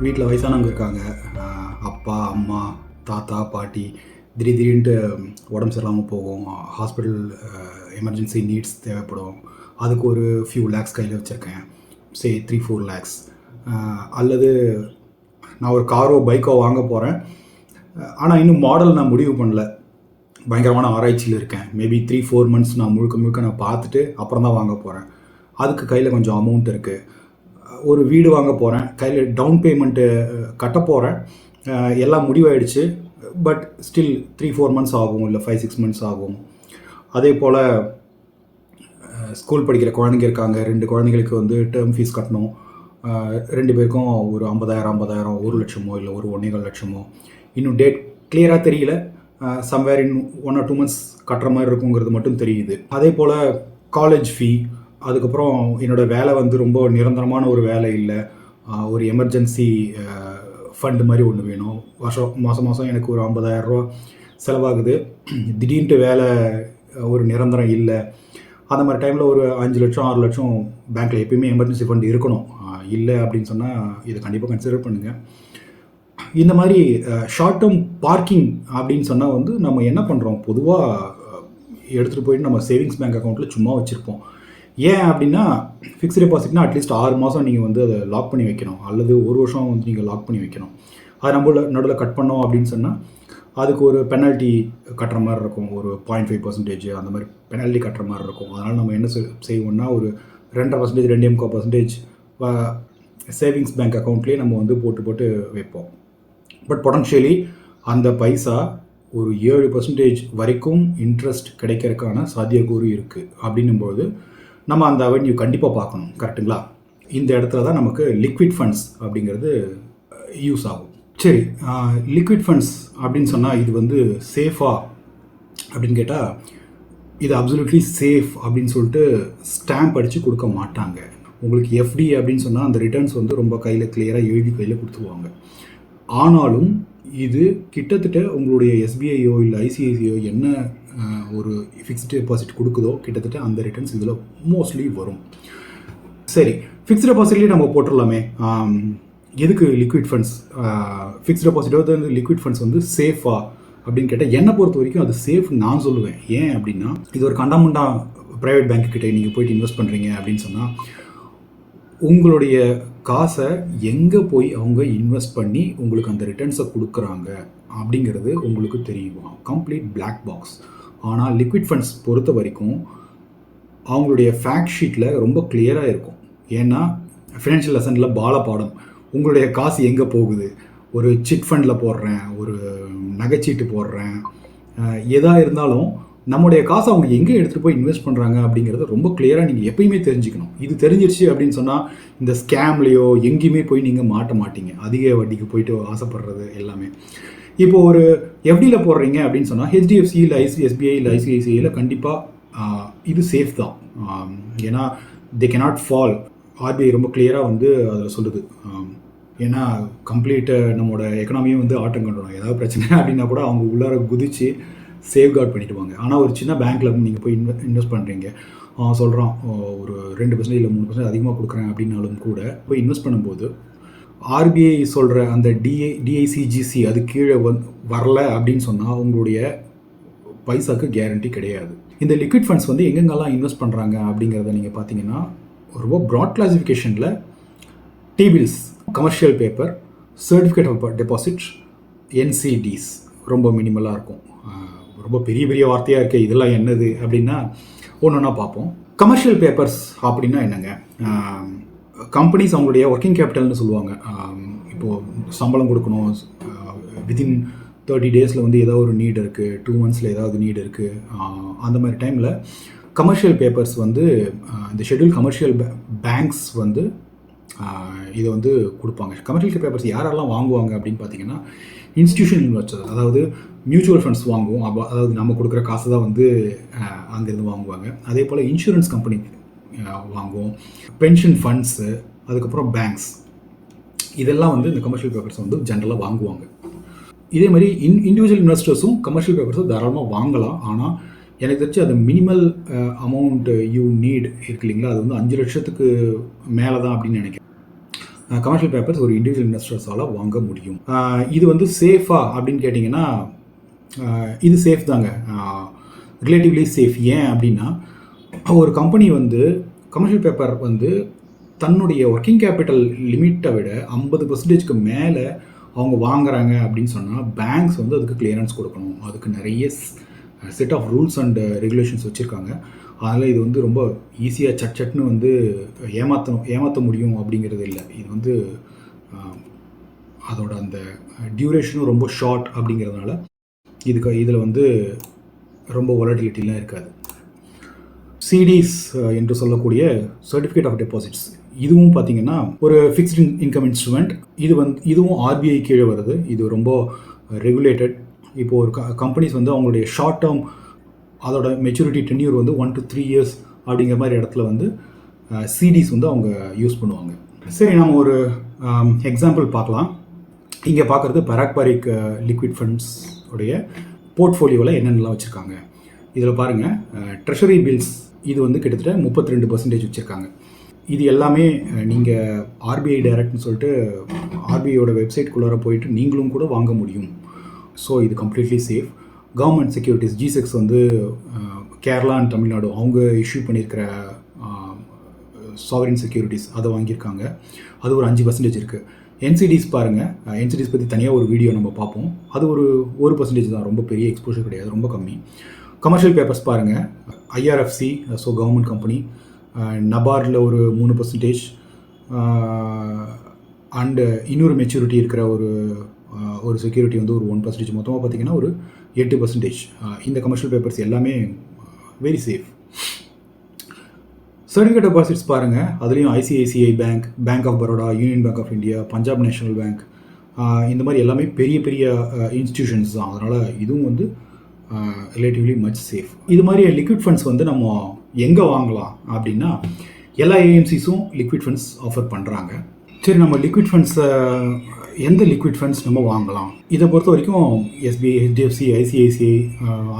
வீட்டில் வயசானவங்க இருக்காங்க. அப்பா, அம்மா, தாத்தா, பாட்டி திடீர்னுட்டு உடம்பு சரியில்லாமல் போகும். ஹாஸ்பிட்டல் எமர்ஜென்சி நீட்ஸ் தேவைப்படும். அதுக்கு ஒரு ஃபியூ லேக்ஸ் கையில் வச்சுருக்கேன். 3-4 லேக்ஸ். அல்லது நான் ஒரு காரோ பைக்கோ வாங்க போகிறேன். ஆனால் இன்னும் மாடல் நான் முடிவு பண்ணல. பயங்கரமான ஆராய்ச்சியில் இருக்கேன். மேபி 3-4 மந்த்ஸ் நான் முழுக்க நான் பார்த்துட்டு அப்புறம் தான் வாங்க போகிறேன். அதுக்கு கையில் கொஞ்சம் அமௌண்ட் இருக்குது. ஒரு வீடு வாங்க போகிறேன். கையில் டவுன் பேமெண்ட்டு கட்ட போகிறேன். எல்லாம் முடிவாயிடுச்சு. பட் ஸ்டில் 3-4 மந்த்ஸ் ஆகும், இல்லை 5-6 மந்த்ஸ் ஆகும். அதே போல் ஸ்கூல் படிக்கிற குழந்தைங்க இருக்காங்க. 2 குழந்தைங்களுக்கு வந்து டேர்ம் ஃபீஸ் கட்டணும். 2 பேருக்கும் ஒரு 50,000 1 லட்சமோ இல்லை ஒரு 1.25 லட்சமோ. இன்னும் டேட் கிளியராக தெரியல. சம்வேர் இன் 1 or 2 மந்த்ஸ் கட்டுற மாதிரி இருக்குங்கிறது மட்டும் தெரியுது. அதே போல் காலேஜ் ஃபீ, அதுக்கப்புறம் என்னோடய வேலை வந்து ரொம்ப நிரந்தரமான ஒரு வேலை இல்லை. ஒரு எமர்ஜென்சி ஃபண்டு மாதிரி ஒன்று வேணும். மாதம் எனக்கு ஒரு 50,000 ரூபா செலவாகுது. திடீர்னுட்டு வேலை ஒரு நிரந்தரம் இல்லை. அந்த மாதிரி டைமில் ஒரு 5 லட்சம் 6 லட்சம் பேங்க்கில் எப்பயுமே எமர்ஜென்சி ஃபண்டு இருக்கணும். இல்லை அப்படின்னு சொன்னால் இதை கண்டிப்பாக கன்சிடர் பண்ணுங்கள். இந்த மாதிரி ஷார்ட் டேர்ம் பார்க்கிங் அப்படின்னு சொன்னால் வந்து நம்ம என்ன பண்ணுறோம், பொதுவாக எடுத்துகிட்டு போயிட்டு நம்ம சேவிங்ஸ் பேங்க் அக்கௌண்ட்டில் சும்மா வச்சுருப்போம். ஏன் அப்படின்னா, ஃபிக்ஸ்ட் டெபாசிட்னா அட்லீஸ்ட் 6 மாதம் நீங்கள் வந்து அதை லாக் பண்ணி வைக்கணும், அல்லது 1 வருஷம் வந்து நீங்கள் லாக் பண்ணி வைக்கணும். அது நம்ம நடுவில் கட் பண்ணோம் அப்படின்னு சொன்னால் அதுக்கு ஒரு பெனால்ட்டி கட்டுற மாதிரி இருக்கும். ஒரு 0.5% அந்த மாதிரி பெனால்ட்டி கட்டுற மாதிரி இருக்கும். அதனால் நம்ம என்ன செய்வோம்னா, ஒரு 2.5% 2.25% சேவிங்ஸ் பேங்க் அக்கௌண்ட்லேயே நம்ம வந்து போட்டு வைப்போம். பட் பொட்டன்ஷியலி அந்த பைசா ஒரு 7% வரைக்கும் இன்ட்ரெஸ்ட் கிடைக்கிறதுக்கான சாத்தியக்கூறு இருக்குது. அப்படின்னும்போது நம்ம அந்த அவென்யூ கண்டிப்பாக பார்க்கணும். கரெக்டுங்களா? இந்த இடத்துல தான் நமக்கு லிக்விட் ஃபண்ட்ஸ் அப்படிங்கிறது யூஸ் ஆகும். சரி, லிக்விட் ஃபண்ட்ஸ் அப்படின்னு சொன்னால் இது வந்து சேஃபா அப்படின்னு கேட்டால், இது அப்சல்யூட்லி சேஃப் அப்படின்னு சொல்லிட்டு ஸ்டாம்ப் அடித்து கொடுக்க மாட்டாங்க. உங்களுக்கு எஃப்டி அப்படின்னு சொன்னால் அந்த ரிட்டர்ன்ஸ் வந்து ரொம்ப கையில் கிளியராக எழுதி கையில் கொடுத்துருவாங்க. ஆனாலும் இது கிட்டத்தட்ட உங்களுடைய எஸ்பிஐயோ இல்லை ஐசிஐசியோ என்ன ஒரு ஃபிக்ஸ்டு டெபாசிட் கொடுக்குதோ கிட்டத்தட்ட அந்த ரிட்டர்ன்ஸ் இதில் மோஸ்ட்லி வரும். சரி, ஃபிக்ஸ்ட் டெபாசிட்லேயே நம்ம போட்டுடலாமே. எதுக்கு லிக்விட் ஃபண்ட்ஸ்? ஃபிக்ஸ்ட் டெபாசிட்டோ வந்து லிக்விட் ஃபண்ட்ஸ் வந்து சேஃபா அப்படின்னு கேட்டால் என்னை பொறுத்த வரைக்கும் அது சேஃப் நான் சொல்லுவேன். ஏன் அப்படின்னா, இது ஒரு கண்டாமுண்டா ப்ரைவேட் பேங்க் கிட்டே நீங்கள் போயிட்டு இன்வெஸ்ட் பண்ணுறீங்க அப்படின்னு சொன்னால் உங்களுடைய காசை எங்கே போய் அவங்க இன்வெஸ்ட் பண்ணி உங்களுக்கு அந்த ரிட்டர்ன்ஸை கொடுக்குறாங்க அப்படிங்கிறது உங்களுக்கு தெரியும். Complete black box. ஆனால் லிக்விட் ஃபண்ட்ஸ் பொறுத்த வரைக்கும் அவங்களுடைய ஃபேக்ட் ஷீட்டில் ரொம்ப கிளியராக இருக்கும். ஏன்னா ஃபினான்ஷியல் லெசனில் பாடம் உங்களுடைய காசு எங்கே போகுது, ஒரு சிட் ஃபண்டில் போடுறேன், ஒரு நகைச்சீட்டு போடுறேன், எதாக இருந்தாலும் நம்முடைய காசை அவங்க எங்கே எடுத்துகிட்டு போய் இன்வெஸ்ட் பண்ணுறாங்க அப்படிங்கிறத ரொம்ப கிளியராக நீங்கள் எப்பயுமே தெரிஞ்சுக்கணும். இது தெரிஞ்சிருச்சு அப்படின்னு சொன்னால் இந்த ஸ்கேம்லேயோ எங்கேயுமே போய் நீங்கள் மாட்ட மாட்டீங்க. அதிக வட்டிக்கு போயிட்டு ஆசைப்படுறது எல்லாமே. இப்போது ஒரு எஃப்டியில் போடுறீங்க அப்படின்னு சொன்னால் ஹெச்டிஎஃப்சி இல்லை எஸ்பிஐ இல்லை ஐசிஐசிஐயில் கண்டிப்பாக இது சேஃப் தான். ஏன்னா தே கேனாட் ஃபால். ஆர்பிஐ ரொம்ப கிளியராக வந்து அதில் சொல்லுது. ஏன்னா கம்ப்ளீட் நம்மளோட எக்கனாமியும் வந்து ஆட்டம் கண்டணும். ஏதாவது பிரச்சனை அப்படின்னா கூட அவங்க உள்ளார குதித்து சேஃப்கார்ட் பண்ணிவிடுவாங்க. ஆனால் ஒரு சின்ன பேங்க்கில் நீங்கள் போய் இன்வெஸ்ட் பண்ணுறீங்க, சொல்கிறான் ஒரு 2% இல்லை 3% அதிகமாக கொடுக்குறேன் அப்படின்னாலும் கூட போய் இன்வெஸ்ட் பண்ணும்போது ஆர்பிஐ சொல்கிற அந்த டிஐசிஜிசி அது கீழே வரல அப்படின்னு சொன்னால் உங்களுடைய பைசாவுக்கு கேரண்டி கிடையாது. இந்த லிக்விட் ஃபண்ட்ஸ் வந்து எங்கெங்கெல்லாம் இன்வெஸ்ட் பண்ணுறாங்க அப்படிங்கிறத நீங்கள் பார்த்தீங்கன்னா ரொம்ப ப்ராட் கிளாசிஃபிகேஷனில் T-bills, commercial paper, certificate of deposit, NCDs ரொம்ப மினிமலாக இருக்கும். ரொம்ப பெரிய வார்த்தையாக இருக்கே, இதெல்லாம் என்னது அப்படின்னா ஒன்றா பார்ப்போம். கமர்ஷியல் பேப்பர்ஸ் அப்படின்னா என்னங்க? கம்பெனிஸ் அவங்களுடைய ஒர்க்கிங் கேபிட்டல்னு சொல்லுவாங்க. இப்போது சம்பளம் கொடுக்கணும், வித்தின் 30 டேஸில் வந்து ஏதாவது ஒரு நீட் இருக்குது, 2 மந்த்ஸில் ஏதாவது நீட் இருக்குது. அந்த மாதிரி டைமில் கமர்ஷியல் பேப்பர்ஸ் வந்து இந்த ஷெட்யூல் கமர்ஷியல் பேங்க்ஸ் வந்து இதை வந்து கொடுப்பாங்க. கமர்ஷியல் பேப்பர்ஸ் யாரெல்லாம் வாங்குவாங்க அப்படின்னு பார்த்தீங்கன்னா, இன்ஸ்டிடியூஷன் இன்வெஸ்டர், அதாவது மியூச்சுவல் ஃபண்ட்ஸ் வாங்குவோம். அதாவது நம்ம கொடுக்குற காசு தான் வந்து அங்கேருந்து வாங்குவாங்க. அதே போல் இன்சூரன்ஸ் கம்பெனி வாங்குவோம், பென்ஷன் ஃபண்ட்ஸு, அதுக்கப்புறம் பேங்க்ஸ், இதெல்லாம் வந்து இந்த கமர்ஷியல் பேப்பர்ஸ் வந்து ஜென்ரலாக வாங்குவாங்க. இதே மாதிரி இண்டிவிஜுவல் இன்வெஸ்டர்ஸும் கமர்ஷியல் பேப்பர்ஸை தாராளமாக வாங்கலாம். ஆனால் எனக்கு தெரிஞ்சு அது மினிமல் அமௌண்ட் யூ நீட் இருக்கு இல்லைங்களா, அது வந்து 5 லட்சத்துக்கு மேலே தான் அப்படின்னு நினைக்கிறேன். கமர்ஷியல் பேப்பர்ஸ் ஒரு இண்டிவிஜுவல் இன்வெஸ்டர்ஸால் வாங்க முடியும். இது வந்து சேஃபா அப்படின்னு கேட்டிங்கன்னா இது சேஃப் தாங்க, ரிலேட்டிவ்லி சேஃப். ஏன் அப்படின்னா ஒரு கம்பெனி வந்து கமர்ஷியல் பேப்பர் வந்து தன்னுடைய ஒர்க்கிங் கேபிட்டல் லிமிட்டை விட 50% மேலே அவங்க வாங்குறாங்க அப்படின்னு சொன்னால் பேங்க்ஸ் வந்து அதுக்கு கிளியரன்ஸ் கொடுக்கணும். அதுக்கு நிறைய set of rules and regulations வச்சுருக்காங்க. அதனால் இது வந்து ரொம்ப ஈஸியாக சட்னு வந்து ஏமாற்ற முடியும் அப்படிங்கிறது இல்லை. இது வந்து அதோட அந்த டியூரேஷனும் ரொம்ப ஷார்ட் அப்படிங்கிறதுனால இதில் வந்து ரொம்ப வாலட்டிலிட்டிலாம் இருக்காது. சிடிஸ் என்று சொல்லக்கூடிய சர்டிஃபிகேட் ஆஃப் டெபாசிட்ஸ், இதுவும் பார்த்தீங்கன்னா ஒரு ஃபிக்ஸ்டு இன்கம் இன்ஸ்ட்ருமெண்ட். இதுவும் ஆர்பிஐ கீழே வருது. இது ரொம்ப ரெகுலேட்டட். இப்போது ஒரு கம்பெனிஸ் வந்து அவங்களுடைய ஷார்ட் டேர்ம் அதோட மெச்சூரிட்டி டென்யூர் வந்து 1 to 3 years அப்படிங்கிற மாதிரி இடத்துல வந்து சிடிஸ் வந்து அவங்க யூஸ் பண்ணுவாங்க. சரி, நம்ம ஒரு எக்ஸாம்பிள் பார்க்கலாம். இங்கே பார்க்குறது பராக் பாரிக் லிக்விட் ஃபண்ட்ஸ் உடைய போர்ட்ஃபோலியோவில் என்னென்னலாம் வச்சுருக்காங்க. இதில் பாருங்கள், ட்ரெஷரி பில்ஸ் இது வந்து கிட்டத்தட்ட 32% வச்சுருக்காங்க. இது எல்லாமே நீங்கள் ஆர்பிஐ டைரக்ட்னு சொல்லிட்டு ஆர்பிஐயோட வெப்சைட்குள்ளார போயிட்டு நீங்களும் கூட வாங்க முடியும். ஸோ இது கம்ப்ளீட்லி சேஃப். கவர்மெண்ட் செக்யூரிட்டிஸ் ஜிசெக்ஸ் வந்து கேரளா அண்ட் தமிழ்நாடு அவங்க இஷ்யூ பண்ணியிருக்கிற சாவரின் செக்யூரிட்டிஸ் அதை வாங்கியிருக்காங்க. அது ஒரு 5% இருக்குது. என்சிடிஸ் பாருங்கள், என்சிடிஸ் பற்றி தனியாக ஒரு வீடியோ நம்ம பார்ப்போம். அது ஒரு 1% தான், ரொம்ப பெரிய எக்ஸ்போஷர் கிடையாது, ரொம்ப கம்மி. கமர்ஷியல் பேப்பர்ஸ் பாருங்கள், ஐஆர்எஃப்சி ஸோ கவர்மெண்ட் கம்பெனி, நபார்டில் ஒரு 3%, அண்டு இன்னொரு மெச்சூரிட்டி இருக்கிற ஒரு செக்யூரிட்டி வந்து ஒரு 1%. மொத்தமாக பார்த்திங்கன்னா ஒரு 8%. இந்த கமர்ஷியல் பேப்பர்ஸ் எல்லாமே வெரி சேஃப். சர்டிஃபிகேட் டெபாசிட்ஸ் பாருங்கள், அதுலேயும் ICICI bank, bank of Baroda, union bank of India, Punjab national bank, இந்த மாதிரி எல்லாமே பெரிய பெரிய இன்ஸ்டிடியூஷன்ஸ் தான். அதனால் இதுவும் வந்து ரிலேட்டிவ்லி மச் சேஃப். இது மாதிரி லிக்விட் ஃபண்ட்ஸ் வந்து நம்ம எங்கே வாங்கலாம் அப்படின்னா எல்லா ஏஎம்சிஸும் லிக்விட் ஃபண்ட்ஸ் ஆஃபர் பண்ணுறாங்க. சரி, நம்ம லிக்விட் ஃபண்ட்ஸை எந்த லிக்விட் ஃபண்ட்ஸ் நம்ம வாங்கலாம்? இதை பொறுத்த வரைக்கும் SBI, HDFC, ICICI,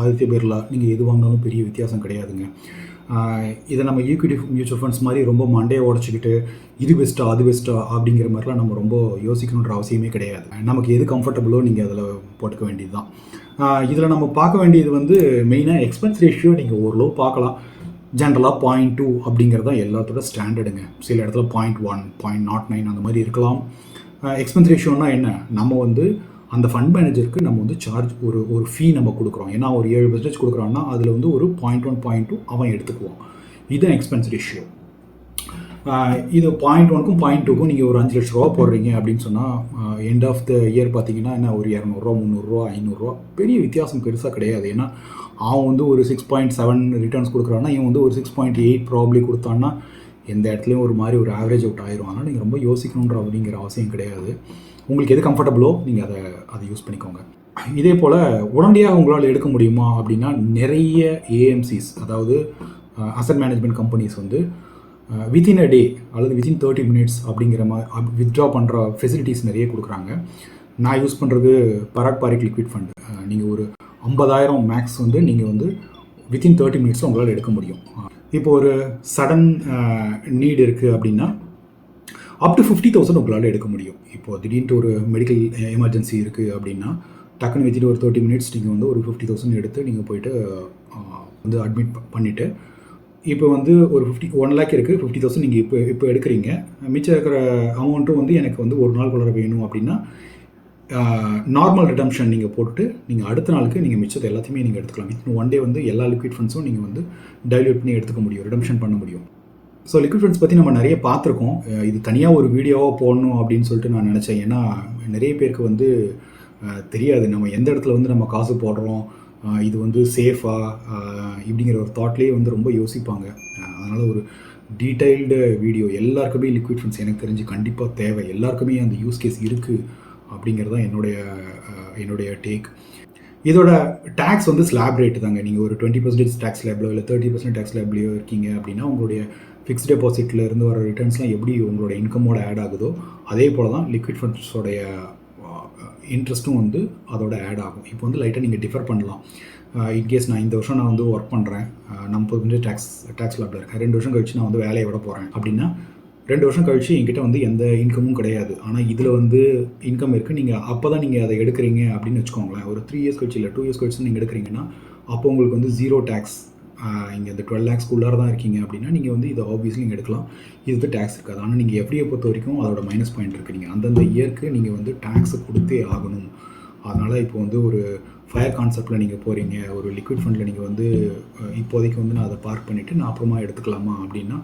Aditya Birla, நீங்கள் எது வாங்கினாலும் பெரிய வித்தியாசம் கிடையாதுங்க. இதை நம்ம ஈக்விட்டி மியூச்சுவல் ஃபண்ட்ஸ் மாதிரி ரொம்ப மண்டையை உடச்சிக்கிட்டு இது பெஸ்ட்டா அது பெஸ்ட்டா அப்படிங்கிற மாதிரிலாம் நம்ம ரொம்ப யோசிக்கணுன்ற அவசியமே கிடையாது. நமக்கு எது கம்ஃபர்டபுளோ நீங்கள் அதில் போட்டுக்க வேண்டியது தான். இதில் நம்ம பார்க்க வேண்டியது வந்து மெயினாக எக்ஸ்பென்ஸ் ரேஷியோ. நீங்கள் ஓரளவு பார்க்கலாம். ஜென்ரலாக 0.2 அப்படிங்கிறது தான் எல்லாத்தோட ஸ்டாண்டர்டுங்க. சில இடத்துல 0.1, 0.09 அந்த மாதிரி இருக்கலாம். எக்ஸ்பென்ஸ் ரேஷியோன்னா என்ன? நம்ம வந்து அந்த ஃபண்ட் மேனேஜருக்கு நம்ம வந்து சார்ஜ் ஒரு ஃபீ நம்ம கொடுக்குறோம். ஏன்னா ஒரு 7% கொடுக்குறோன்னா அதில் வந்து ஒரு 0.1, 0.2 அவன் எடுத்துக்குவோம். இதுதான் எக்ஸ்பென்ஸ் ரேஷியோ. இது 0.1க்கும் 0.2க்கும் நீங்கள் ஒரு 5 லட்ச ரூபா போடுறீங்க அப்படின்னு சொன்னால் எண்ட் ஆஃப் த இயர் பார்த்தீங்கன்னா என்ன, ஒரு 200 300 500 பெரிய வித்தியாசம் பெருசாக கிடையாது. ஏன்னா அவன் வந்து ஒரு 6.7 ரிட்டர்ன்ஸ் கொடுக்குறான்னா இவன் வந்து ஒரு 6.8 ப்ராப்ளி கொடுத்தான்னா எந்த இடத்துலையும் ஒரு மாதிரி ஒரு ஆவரேஜ் அவுட் ஆயிரும். ஆனால் நீங்கள் ரொம்ப யோசிக்கணுன்ற அப்படிங்கிற அவசியம் கிடையாது. உங்களுக்கு எது கம்ஃபர்டபுளோ நீங்கள் அதை யூஸ் பண்ணிக்கோங்க. இதே போல் உடனடியாக உங்களால் எடுக்க முடியுமா அப்படின்னா நிறைய ஏஎம்சிஸ், அதாவது அசட் மேனேஜ்மெண்ட் கம்பெனிஸ் வந்து வித்தின் அ டே அல்லது வித்தின் 30 minutes அப்படிங்கிற மாதிரி வித்ட்ரா பண்ணுற ஃபெசிலிட்டிஸ் நிறைய கொடுக்குறாங்க. நான் யூஸ் பண்ணுறது பராக் பாரிக் லிக்விட் ஃபண்ட். நீங்கள் ஒரு 50,000 மேக்ஸ் வந்து நீங்கள் வந்து வித்தின் 30 minutes உங்களால் எடுக்க முடியும். இப்போ ஒரு சடன் நீட் இருக்குது அப்படின்னா அப் டு 50,000 உங்களால் எடுக்க முடியும். இப்போது திடீர்னு ஒரு மெடிக்கல் எமர்ஜென்சி இருக்குது அப்படின்னா டக்குன்னு வித்தின் ஒரு 30 minutes நீங்கள் வந்து ஒரு 50,000 எடுத்து நீங்கள் போய்ட்டு வந்து அட்மிட் பண்ணிவிட்டு இப்போ வந்து ஒரு 1 lakh இருக்குது, 50,000 நீங்கள் இப்போ எடுக்கிறீங்க. மிச்சம் இருக்கிற அமௌண்ட்டும் வந்து எனக்கு வந்து ஒரு நாள் குள்ளே வேணும் அப்படின்னா நார்மல் ரிடம்ஷன் நீங்கள் போட்டுட்டு நீங்கள் அடுத்த நாளுக்கு நீங்கள் மிச்சத்தை எல்லாத்தையுமே நீங்கள் எடுத்துக்கலாம். வித்தின் 1 day வந்து எல்லா லிக்விட் ஃபண்ட்ஸும் நீங்கள் வந்து டைல்யூட் பண்ணி எடுத்துக்க முடியும், ரிடம்ஷன் பண்ண முடியும். ஸோ லிக்விட் ஃபண்ட்ஸ் பற்றி நம்ம நிறைய பார்த்துருக்கோம். இது தனியாக ஒரு வீடியோவாக போடணும் அப்படின்னு சொல்லிட்டு நான் நினச்சேன். ஏன்னா நிறைய பேருக்கு வந்து தெரியாது நம்ம எந்த இடத்துல வந்து நம்ம காசு போடுறோம், இது வந்து சேஃபா இப்படிங்கிற ஒரு தாட்லேயே வந்து ரொம்ப யோசிப்பாங்க. அதனால் ஒரு டீட்டெயில்டு வீடியோ எல்லாருக்குமே லிக்விட் ஃபண்ட்ஸ் எனக்கு தெரிஞ்சு கண்டிப்பாக தேவை. எல்லாருக்குமே அந்த யூஸ் கேஸ் இருக்குது அப்படிங்கிறது தான் என்னுடைய டேக். இதோட டேக்ஸ் வந்து ஸ்லாப் ரேட்டு தாங்க. நீங்கள் ஒரு 20% டேக்ஸ் ஸ்லாப்லையோ இல்லை 30% டேக்ஸ் ஸ்லாப்லையோ இருக்கீங்க அப்படின்னா உங்களுடைய ஃபிக்ஸ்ட் டெபாசிட்டில் இருந்து வர ரிட்டர்ன்ஸ்லாம் எப்படி உங்களோட இன்கமோட ஆட் ஆகுதோ அதே போல் தான் லிக்விட் ஃபண்ட்ஸோடைய இன்ட்ரெஸ்ட்டும் வந்து அதோட ஆட் ஆகும். இப்போ வந்து லைட்டாக நீங்கள் டிஃபர் பண்ணலாம். இன்கேஸ் நான் இந்த வருஷம் நான் வந்து ஒர்க் பண்ணுறேன், நான் 30% டேக்ஸ் ஸ்லாப்பில் இருக்கேன், 2 வருஷம் கழிச்சு நான் வந்து வேலையை விட போகிறேன் அப்படின்னா 2 வருஷம் கழிச்சு என்கிட்ட வந்து எந்த இன்கமும் கிடையாது. ஆனா இதில வந்து இன்கம் இருக்கு. நீங்க அப்ப தான் நீங்க அத எடுக்கிறீங்க அப்படின்னு வச்சுக்கோங்களேன். ஒரு 3 இயர்ஸ் கழிச்சு இல்ல 2 இயர்ஸ் கழிச்சு நீங்க எடுக்கிறீங்கன்னா, அப்போ உங்களுக்கு வந்து 0 டாக்ஸ். இங்க இந்த 12 லேக்ஸ்க்குள்ளார தான் இருக்கீங்க அப்படின்னா, நீங்க வந்து இத ஆப்வியஸ்லி நீங்க எடுக்கலாம். இதுக்கு டாக்ஸ் இருக்காது. ஆனா நீங்க எஃப்டிய பொறுத்தவரைக்கும் அதோட மைனஸ் பாயிண்ட் இருக்கு. நீங்க அந்தந்த இயர்க்கு நீங்க வந்து டாக்ஸ குடுத்தே ஆகணும். அதனால இப்போ வந்து ஒரு ஃபயர் கான்செப்ட்ல நீங்க போறீங்க. ஒரு லிக்விட் ஃபண்ட்ல நீங்க வந்து இப்போதைக்கு வந்து நான் அத பார்க் பண்ணிட்டு நான் அப்புறமா எடுத்துக்கலாமா அப்படின்னா,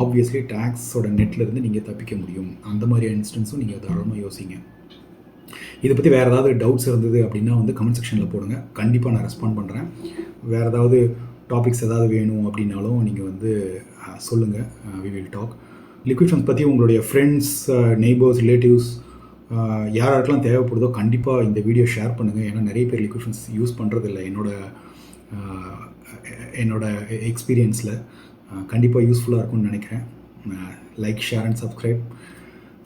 ஆப்வியஸ்லி டாக்ஸோட நெட்ல இருந்து நீங்க தப்பிக்க முடியும். அந்த மாதிரியான இன்ஸ்டன்ஸும் நீங்க தாராளமா யோசிங்க. இத பத்தி வேற ஏதாவது டவுட்ஸ் இருந்தது அப்படின்னா வந்து கமெண்ட் செக்ஷன்ல போடுங்க. கண்டிப்பா நான் ரெஸ்பாண்ட் பண்றேன். வேற ஏதாவது டாபிக்ஸ் ஏதாவது வேணும் அப்படின்னாலும் நீங்க வந்து சொல்லுங்க. We will talk. Liquid funds பத்தி உங்களுடைய ஃப்ரெண்ட்ஸ், நெய்பர்ஸ், ரிலேட்டிவ்ஸ் யார் யாருக்கெல்லாம் தேவைப்படுதோ கண்டிப்பாக இந்த வீடியோ ஷேர் பண்ணுங்கள். ஏன்னா நிறைய பேர் லிக்விட் ஃபண்ட்ஸ் யூஸ் பண்ணுறதில்ல. என்னோட எக்ஸ்பீரியன்ஸில் கண்டிப்பாக யூஸ்ஃபுல்லாக இருக்கும்னு நினைக்கிறேன். Like, share and subscribe.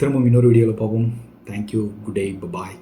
திரும்பவும் இன்னொரு வீடியோவில் பார்ப்போம். தேங்க்யூ. Good day. பாய்.